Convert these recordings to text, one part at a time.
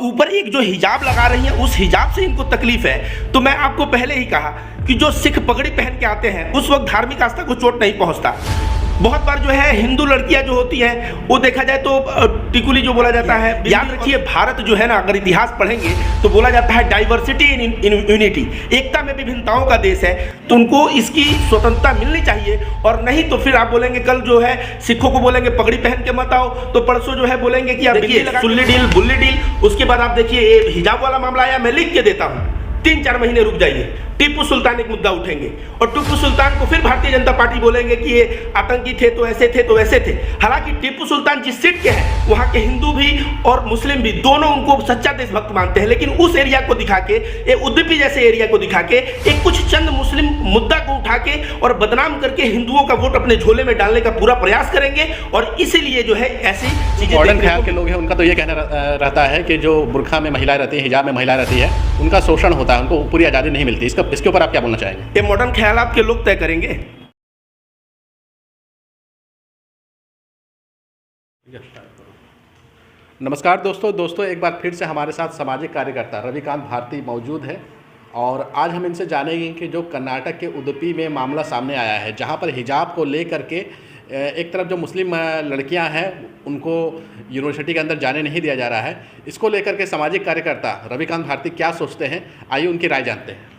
ऊपर एक जो हिजाब लगा रही हैं उस हिजाब से इनको तकलीफ है। तो मैं आपको पहले ही कहा कि जो सिख पगड़ी पहन के आते हैं उस वक्त धार्मिक आस्था को चोट नहीं पहुंचता। बहुत बार जो है हिंदू लड़कियां जो होती हैं वो देखा जाए तो टिकुली जो बोला जाता है। याद रखिए भारत जो है ना, अगर इतिहास पढ़ेंगे तो बोला जाता है डाइवर्सिटी इन यूनिटी, एकता में विभिन्नताओं का देश है। तो उनको इसकी स्वतंत्रता मिलनी चाहिए, और नहीं तो फिर आप बोलेंगे कल जो है सिखों को बोलेंगे पगड़ी पहन के मत आओ, तो परसों जो है बोलेंगे कि आप देखिए सुल्ली डील बुल्ली डील। उसके बाद आप देखिए ये हिजाब वाला मामला आया, मैं लिख के देता हूँ, 3-4 महीने रुक जाइए, टीपू सुल्तान एक मुद्दा उठेंगे और टीपू सुल्तान को फिर भारतीय जनता पार्टी बोलेंगे कि ये आतंकी थे तो ऐसे थे तो वैसे थे। हालांकि टीपू सुल्तान जिस सीट के हैं वहां के हिंदू भी और मुस्लिम भी दोनों उनको सच्चा देशभक्त मानते हैं, लेकिन उस एरिया को दिखा के, ये उद्दीपी जैसे एरिया को दिखा के, एक कुछ चंद मुस्लिम मुद्दा को उठा के और बदनाम करके हिंदुओं का वोट अपने झोले में डालने का पूरा प्रयास करेंगे। और इसीलिए जो है ऐसी चीजें मॉडर्न ख्याल के लोग हैं उनका तो ये कहना रहता है कि जो बुर्खा में महिलाएं रहती है, हिजाब में महिला रहती है, उनका शोषण होता है, उनको पूरी आज़ादी नहीं मिलती। इसके ऊपर आप क्या बोलना चाहेंगे? ये मॉडर्न ख्यालात के लोग तय करेंगे। नमस्कार दोस्तों एक बार फिर से हमारे साथ सामाजिक कार्यकर्ता रविकांत भारती मौजूद है, और आज हम इनसे जानेंगे कि जो कर्नाटक के उडुपी में मामला सामने आया है, जहां पर हिजाब को लेकर के एक तरफ जो मुस्लिम लड़कियां हैं उनको यूनिवर्सिटी के अंदर जाने नहीं दिया जा रहा है, इसको लेकर के सामाजिक कार्यकर्ता रविकांत भारती क्या सोचते हैं, आइए उनकी राय जानते हैं।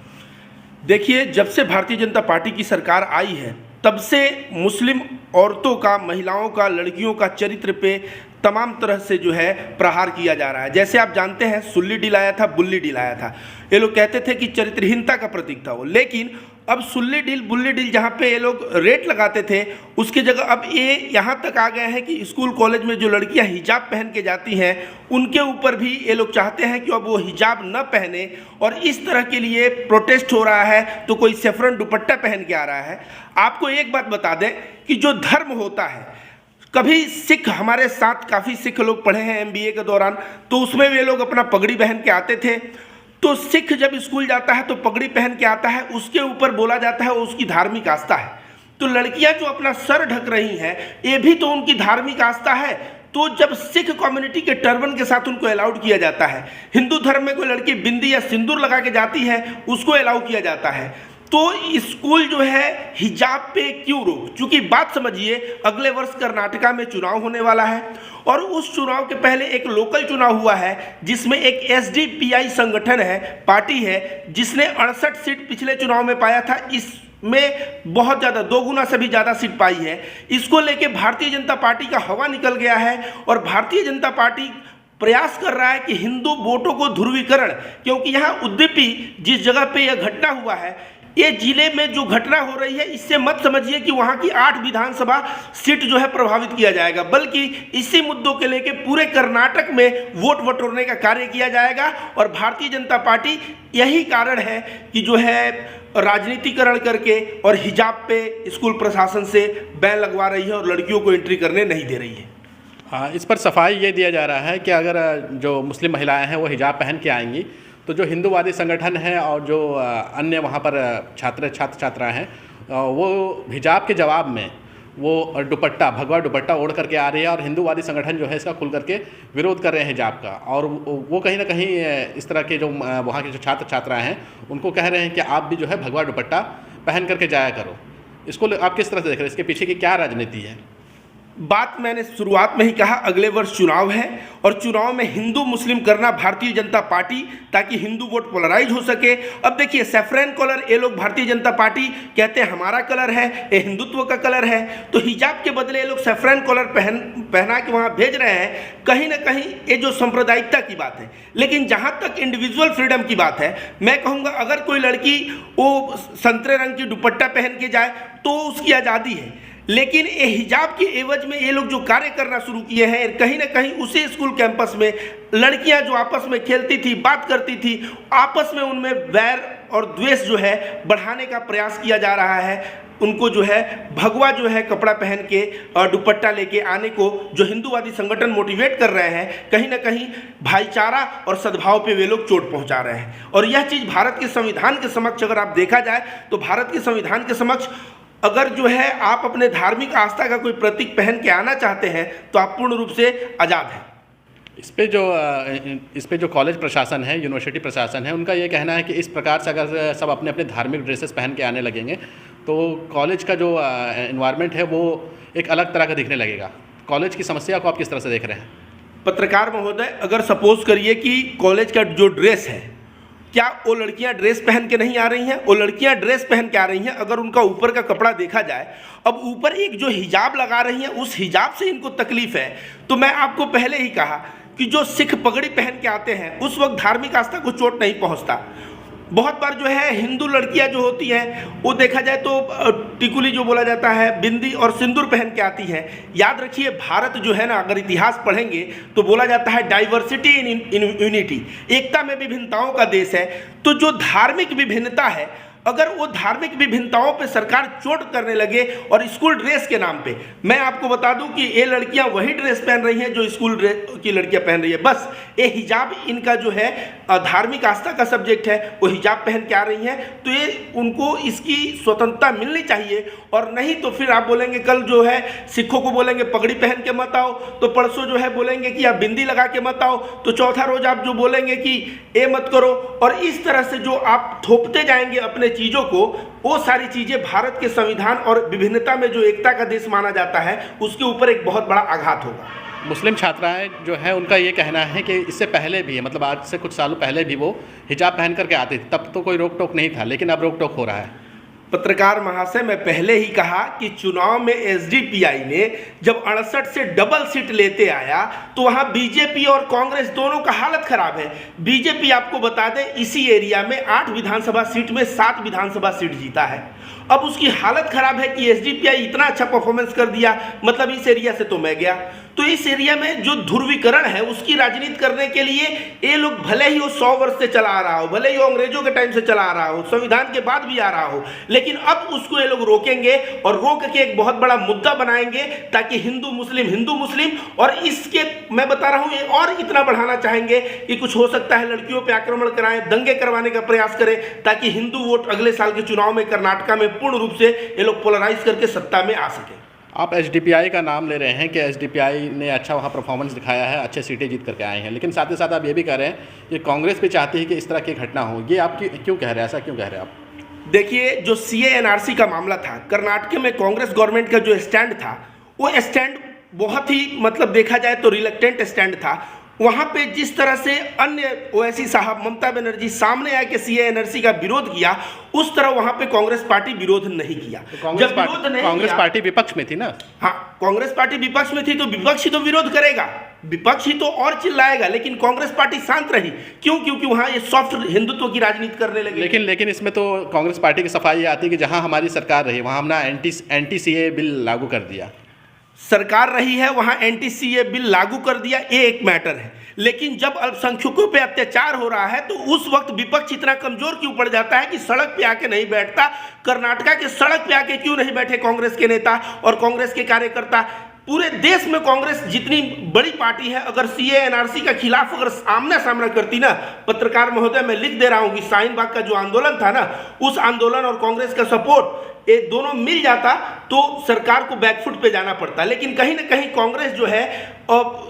देखिए, जब से भारतीय जनता पार्टी की सरकार आई है तब से मुस्लिम औरतों का, महिलाओं का, लड़कियों का चरित्र पे तमाम तरह से जो है प्रहार किया जा रहा है। जैसे आप जानते हैं सुल्ली डील आया था, बुल्ली डील आया था, ये लोग कहते थे कि चरित्रहीनता का प्रतीक था वो, लेकिन अब सुल्ली डील बुल्ली डील जहाँ पे ये लोग रेट लगाते थे उसकी जगह अब ये यहाँ तक आ गए हैं कि स्कूल कॉलेज में जो लड़कियाँ हिजाब पहन के जाती हैं उनके ऊपर भी ये लोग चाहते हैं कि अब वो हिजाब न पहने, और इस तरह के लिए प्रोटेस्ट हो रहा है। तो कोई सेफरन दुपट्टा पहन के आ रहा है। आपको एक बात बता दें कि जो धर्म होता है, कभी सिख, हमारे साथ काफ़ी सिख लोग पढ़े हैं MBA के दौरान, तो उसमें वे लोग अपना पगड़ी पहन के आते थे। तो सिख जब स्कूल जाता है तो पगड़ी पहन के आता है, उसके ऊपर बोला जाता है उसकी धार्मिक आस्था है। तो लड़कियां जो अपना सर ढक रही हैं ये भी तो उनकी धार्मिक आस्था है। तो जब सिख कम्युनिटी के टर्बन के साथ उनको अलाउड किया जाता है, हिंदू धर्म में कोई लड़की बिंदी या सिंदूर लगा के जाती है उसको अलाउ किया जाता है, तो स्कूल जो है हिजाब पे क्यों रोक? चूंकि बात समझिए, अगले वर्ष कर्नाटका में चुनाव होने वाला है और उस चुनाव के पहले एक लोकल चुनाव हुआ है जिसमें एक SDPI संगठन है, पार्टी है, जिसने 68 सीट पिछले चुनाव में पाया था, इसमें बहुत ज़्यादा, 2 गुना से भी ज़्यादा सीट पाई है। इसको लेके भारतीय जनता पार्टी का हवा निकल गया है और भारतीय जनता पार्टी प्रयास कर रहा है कि हिंदू वोटों को ध्रुवीकरण, क्योंकि यहाँ उद्दीपी जिस जगह पे यह घटना हुआ है, ये जिले में जो घटना हो रही है, इससे मत समझिए कि वहाँ की 8 विधानसभा सीट जो है प्रभावित किया जाएगा, बल्कि इसी मुद्दों के लेके पूरे कर्नाटक में वोट बटोरने का कार्य किया जाएगा। और भारतीय जनता पार्टी, यही कारण है कि जो है राजनीतिकरण करके और हिजाब पे स्कूल प्रशासन से बैन लगवा रही है और लड़कियों को एंट्री करने नहीं दे रही है। हाँ, इस पर सफाई ये दिया जा रहा है कि अगर जो मुस्लिम महिलाएं हैं वो हिजाब पहन के आएंगी तो जो हिंदूवादी संगठन है और जो अन्य वहाँ पर छात्र छात्राएं हैं वो हिजाब के जवाब में वो दुपट्टा, भगवा दुपट्टा ओढ़ करके आ रही है, और हिंदूवादी संगठन जो है इसका खुल करके विरोध कर रहे हैं हिजाब का। और वो कहीं ना कहीं इस तरह के जो वहाँ के जो छात्र छात्राएं हैं उनको कह रहे हैं कि आप भी जो है भगवा दुपट्टा पहन करके जाया करो। इसको आप किस तरह से देख रहे हैं? इसके पीछे की क्या राजनीति है? बात मैंने शुरुआत में ही कहा, अगले वर्ष चुनाव है और चुनाव में हिंदू मुस्लिम करना भारतीय जनता पार्टी, ताकि हिंदू वोट पोलराइज हो सके। अब देखिए, सैफरन कलर ये लोग भारतीय जनता पार्टी कहते हैं हमारा कलर है, ये हिंदुत्व का कलर है, तो हिजाब के बदले ये लोग सैफरन कलर पहना के वहाँ भेज रहे हैं। कहीं ना कहीं ये जो सांप्रदायिकता की बात है। लेकिन जहाँ तक इंडिविजुअल फ्रीडम की बात है, मैं कहूँगा अगर कोई लड़की वो संतरे रंग की दुपट्टा पहन के जाए तो उसकी आज़ादी है, लेकिन ये हिजाब के एवज में ये लोग जो कार्य करना शुरू किए हैं, कहीं ना कहीं उसी स्कूल कैंपस में लड़कियां जो आपस में खेलती थी, बात करती थी, आपस में उनमें वैर और द्वेष जो है बढ़ाने का प्रयास किया जा रहा है। उनको जो है भगवा जो है कपड़ा पहन के और दुपट्टा लेके आने को जो हिंदूवादी संगठन मोटिवेट कर रहे हैं, कहीं ना कहीं भाईचारा और सद्भाव पे वे लोग चोट पहुंचा रहे हैं। और यह चीज़ भारत के संविधान के समक्ष अगर आप देखा जाए तो भारत के संविधान के समक्ष अगर जो है आप अपने धार्मिक आस्था का कोई प्रतीक पहन के आना चाहते हैं तो आप पूर्ण रूप से आज़ाद हैं। इस पे जो कॉलेज प्रशासन है, यूनिवर्सिटी प्रशासन है, उनका ये कहना है कि इस प्रकार से अगर सब अपने अपने धार्मिक ड्रेसेस पहन के आने लगेंगे तो कॉलेज का जो एनवायरनमेंट है वो एक अलग तरह का दिखने लगेगा। कॉलेज की समस्या को आप किस तरह से देख रहे हैं? पत्रकार महोदय, अगर सपोज करिए कि कॉलेज का जो ड्रेस है, क्या वो लड़कियां ड्रेस पहन के नहीं आ रही हैं? वो लड़कियां ड्रेस पहन के आ रही हैं। अगर उनका ऊपर का कपड़ा देखा जाए, अब ऊपर एक जो हिजाब लगा रही हैं, उस हिजाब से इनको तकलीफ है। तो मैं आपको पहले ही कहा कि जो सिख पगड़ी पहन के आते हैं उस वक्त धार्मिक आस्था को चोट नहीं पहुंचता। बहुत बार जो है हिंदू लड़कियां जो होती हैं वो देखा जाए तो टिकुली जो बोला जाता है, बिंदी और सिंदूर पहन के आती हैं। याद रखिए, भारत जो है ना, अगर इतिहास पढ़ेंगे तो बोला जाता है डाइवर्सिटी इन यूनिटी, एकता में विभिन्नताओं का देश है। तो जो धार्मिक विभिन्नता है, अगर वो धार्मिक विभिन्नताओं पे सरकार चोट करने लगे और स्कूल ड्रेस के नाम पे, मैं आपको बता दूं कि ये लड़कियां वही ड्रेस पहन रही हैं जो स्कूल ड्रेस की लड़कियां पहन रही है। बस ये हिजाब इनका जो है धार्मिक आस्था का सब्जेक्ट है, वो हिजाब पहन के आ रही हैं। तो ये उनको इसकी स्वतंत्रता मिलनी चाहिए। और नहीं तो फिर आप बोलेंगे, कल जो है सिखों को बोलेंगे पगड़ी पहन के मत आओ, तो परसों जो है बोलेंगे कि आप बिंदी लगा के मत आओ, तो चौथा रोज आप जो बोलेंगे कि ये मत करो। और इस तरह से जो आप थोपते जाएंगे अपने चीज़ों को, वो सारी चीज़ें भारत के संविधान और विभिन्नता में जो एकता का देश माना जाता है उसके ऊपर एक बहुत बड़ा आघात होगा। मुस्लिम छात्राएं जो है उनका ये कहना है कि इससे पहले भी, मतलब आज से कुछ सालों पहले भी वो हिजाब पहन करके आती थी, तब तो कोई रोक टोक नहीं था, लेकिन अब रोक टोक हो रहा है। पत्रकार महाशय, मैं पहले ही कहा कि चुनाव में एसडीपीआई ने जब 68 से डबल सीट लेते आया तो वहां बीजेपी और कांग्रेस दोनों का हालत खराब है। बीजेपी आपको बता दें इसी एरिया में 8 विधानसभा सीट में 7 विधानसभा सीट जीता है। अब उसकी हालत खराब है कि एसडीपीआई इतना अच्छा परफॉर्मेंस कर दिया, मतलब इस एरिया से तो मैं गया। तो इस एरिया में जो ध्रुवीकरण है उसकी राजनीति करने के लिए ये लोग, भले ही वो 100 वर्ष से चला आ रहा हो, भले ही वो अंग्रेजों के टाइम से चला आ रहा हो, संविधान के बाद भी आ रहा हो, लेकिन अब उसको ये लोग रोकेंगे और रोक के एक बहुत बड़ा मुद्दा बनाएंगे ताकि हिंदू मुस्लिम, और इसके मैं बता रहा हूं ये और इतना बढ़ाना चाहेंगे कि कुछ हो सकता है लड़कियों पे आक्रमण कराएं, दंगे करवाने का प्रयास करें, ताकि हिंदू वोट अगले साल के चुनाव में कर्नाटका में पूर्ण रूप से ये लोग पोलराइज करके सत्ता में आ सके। आप एसडीपीआई का नाम ले रहे हैं कि एसडीपीआई ने अच्छा वहाँ परफॉर्मेंस दिखाया है, अच्छे सीटें जीत करके आए हैं, लेकिन साथ ही साथ आप ये भी कह रहे हैं कि कांग्रेस भी चाहती है कि इस तरह की घटना हो। ये आप क्यों कह रहे हैं, ऐसा क्यों कह रहे हैं आप? देखिए, जो सीए एनआरसी का मामला था, कर्नाटक में कांग्रेस गवर्नमेंट का जो स्टैंड था, वो स्टैंड बहुत ही, मतलब देखा जाए तो रिलक्टेंट स्टैंड था। वहाँ पे जिस तरह से अन्य ओवैसी साहब, ममता बनर्जी सामने आके सीए एनआरसी का विरोध किया, उस तरह वहाँ पे कांग्रेस पार्टी विरोध नहीं किया। तो कांग्रेस पार्टी विपक्ष में थी ना? हाँ, कांग्रेस पार्टी विपक्ष में थी, तो विपक्ष ही तो विरोध करेगा, विपक्ष ही तो और चिल्लाएगा। लेकिन कांग्रेस पार्टी शांत रही, क्यों? क्योंकि वहाँ ये सॉफ्ट हिंदुत्व की राजनीति करने लगे। लेकिन इसमें तो कांग्रेस पार्टी की सफाई आती है कि जहाँ हमारी सरकार रही वहाँ हमने एंटी सीए बिल लागू कर दिया। सरकार रही है वहां एंटी सीए बिल लागू कर दिया, ये एक मैटर है। लेकिन जब अल्पसंख्यकों पे अत्याचार हो रहा है तो उस वक्त विपक्ष इतना कमजोर क्यों पड़ जाता है कि सड़क पे आके नहीं बैठता? कर्नाटका के सड़क पे आके क्यों नहीं बैठे कांग्रेस के नेता और कांग्रेस के कार्यकर्ता? पूरे देश में कांग्रेस जितनी बड़ी पार्टी है, अगर सीए एनआरसी का खिलाफ अगर आमना सामना करती ना, पत्रकार महोदय मैं लिख दे रहा हूं कि शाहीन बाग का जो आंदोलन था ना, उस आंदोलन और कांग्रेस का सपोर्ट ये दोनों मिल जाता तो सरकार को बैकफुट पे जाना पड़ता। लेकिन कहीं ना कहीं कांग्रेस जो है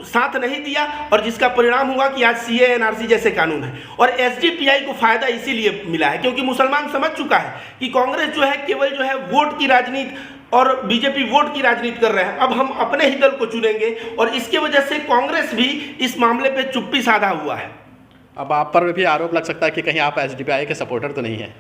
साथ नहीं दिया, और जिसका परिणाम हुआ कि आज सीए एनआरसी जैसे कानून है। और एसडीपीआई को फायदा इसीलिए मिला है क्योंकि मुसलमान समझ चुका है कि कांग्रेस जो है केवल जो है वोट की राजनीति और बीजेपी वोट की राजनीति कर रहे हैं। अब हम अपने ही दल को चुनेंगे, और इसके वजह से कांग्रेस भी इस मामले पे चुप्पी साधा हुआ है। अब आप पर भी आरोप लग सकता है कि कहीं आप एसडीपीआई के सपोर्टर तो नहीं है।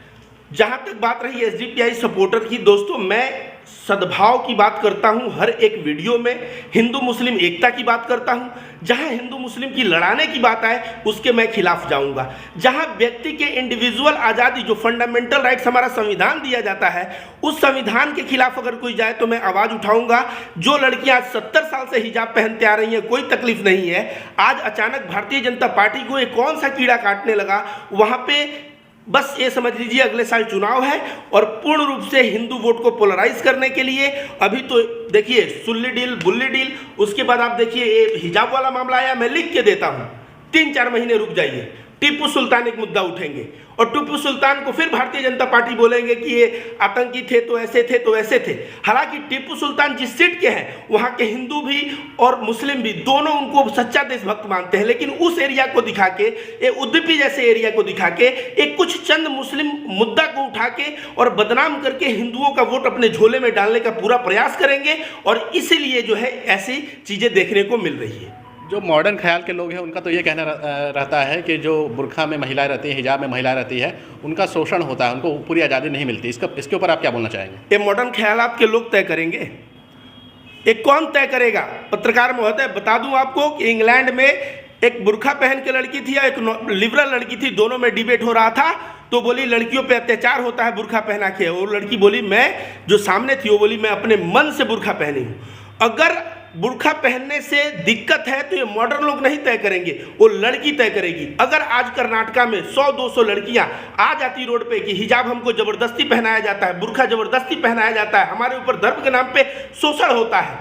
जहां तक बात रही एसडीपीआई सपोर्टर की, दोस्तों मैं सद्भाव की बात करता हूं हर एक वीडियो में, हिंदू मुस्लिम एकता की बात करता हूं। जहां हिंदू मुस्लिम की लड़ाने की बात आए उसके मैं खिलाफ जाऊंगा। जहां व्यक्ति के इंडिविजुअल आज़ादी, जो फंडामेंटल राइट्स हमारा संविधान दिया जाता है, उस संविधान के खिलाफ अगर कोई जाए तो मैं आवाज़ उठाऊंगा। जो लड़कियां 70 साल से हिजाब पहनते आ रही हैं, कोई तकलीफ नहीं है, आज अचानक भारतीय जनता पार्टी को एक कौन सा कीड़ा काटने लगा, वहां पे बस ये समझ लीजिए अगले साल चुनाव है और पूर्ण रूप से हिंदू वोट को पोलराइज करने के लिए अभी तो देखिए सुल्ली डील बुल्ली डील, उसके बाद आप देखिए ये हिजाब वाला मामला आया, मैं लिख के देता हूँ, 3-4 महीने रुक जाइए, टीपू सुल्तान एक मुद्दा उठेंगे और टीपू सुल्तान को फिर भारतीय जनता पार्टी बोलेंगे कि ये आतंकी थे तो ऐसे थे तो ऐसे थे। हालांकि टीपू सुल्तान जिस सीट के हैं वहां के हिंदू भी और मुस्लिम भी दोनों उनको सच्चा देशभक्त मानते हैं, लेकिन उस एरिया को दिखा के, ये उद्दीपी जैसे एरिया को दिखा के, एक कुछ चंद मुस्लिम मुद्दा को उठा के और बदनाम करके हिंदुओं का वोट अपने झोले में डालने का पूरा प्रयास करेंगे और इसीलिए जो है ऐसी चीजें देखने को मिल रही है। जो मॉडर्न ख्याल के लोग हैं उनका तो ये कहना रहता है कि जो बुर्खा में महिलाएं रहती हैं, हिजाब में महिलाएं रहती है, उनका शोषण होता है, उनको पूरी आज़ादी नहीं मिलती। इसके ऊपर आप क्या बोलना चाहेंगे? ये मॉडर्न ख्यालात के लोग तय करेंगे। एक कौन तय करेगा? पत्रकार महोदय, बता दूं आपको कि इंग्लैंड में एक बुर्खा पहन के लड़की थी या एक लिबरल लड़की थी, दोनों में डिबेट हो रहा था। तो बोली लड़कियों पे अत्याचार होता है बुर्खा पहना के, और लड़की बोली मैं, जो सामने थी वो बोली मैं अपने मन से बुर्खा पहनी हूँ। अगर बुर्खा पहनने से दिक्कत है तो ये मॉडर्न लोग नहीं तय करेंगे, वो लड़की तय करेगी। अगर आज कर्नाटका में 100-200 लड़कियां आ जाती रोड पे कि हिजाब हमको जबरदस्ती पहनाया जाता है, बुर्खा जबरदस्ती पहनाया जाता है, हमारे ऊपर धर्म के नाम पे शोषण होता है,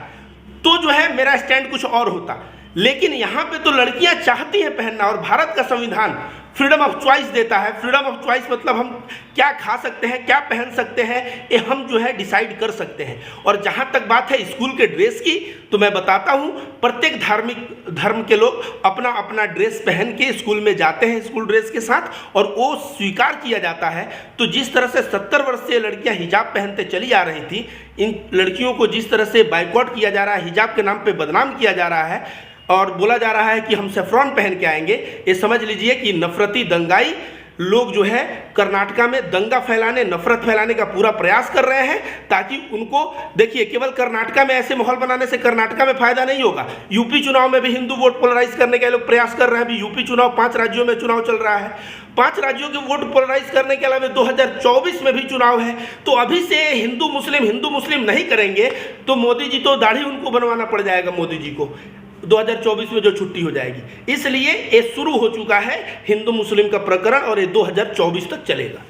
तो जो है मेरा स्टैंड कुछ और होता। लेकिन यहाँ पे तो लड़कियां चाहती हैं पहनना और भारत का संविधान फ्रीडम ऑफ चॉइस देता है। फ्रीडम ऑफ चॉइस मतलब हम क्या खा सकते हैं, क्या पहन सकते हैं, ये हम जो है डिसाइड कर सकते हैं। और जहाँ तक बात है स्कूल के ड्रेस की, तो मैं बताता हूँ प्रत्येक धर्म के लोग अपना अपना ड्रेस पहन के स्कूल में जाते हैं स्कूल ड्रेस के साथ, और वो स्वीकार किया जाता है। तो जिस तरह से 70 वर्षीय लड़कियाँ हिजाब पहनते चली आ रही थी, इन लड़कियों को जिस तरह से बाइकआउट किया जा रहा है, हिजाब के नाम पर बदनाम किया जा रहा है और बोला जा रहा है कि हम सेफ्रॉन पहन के आएंगे, ये समझ लीजिए कि नफरती दंगाई लोग जो है कर्नाटका में दंगा फैलाने, नफरत फैलाने का पूरा प्रयास कर रहे हैं, ताकि उनको देखिए केवल कर्नाटका में ऐसे माहौल बनाने से कर्नाटका में फायदा नहीं होगा। यूपी चुनाव में भी हिंदू वोट पोलराइज करने के लोग प्रयास कर रहे हैं। अभी यूपी चुनाव 5 राज्यों में चुनाव चल रहा है, 5 राज्यों के वोट पोलराइज करने के अलावा 2024 में भी चुनाव है। तो अभी से हिंदू मुस्लिम नहीं करेंगे तो मोदी जी तो दाढ़ी उनको बनवाना पड़ जाएगा, मोदी जी को 2024 में जो छुट्टी हो जाएगी। इसलिए ये शुरू हो चुका है हिंदू मुस्लिम का प्रकरण और ये 2024 तक चलेगा।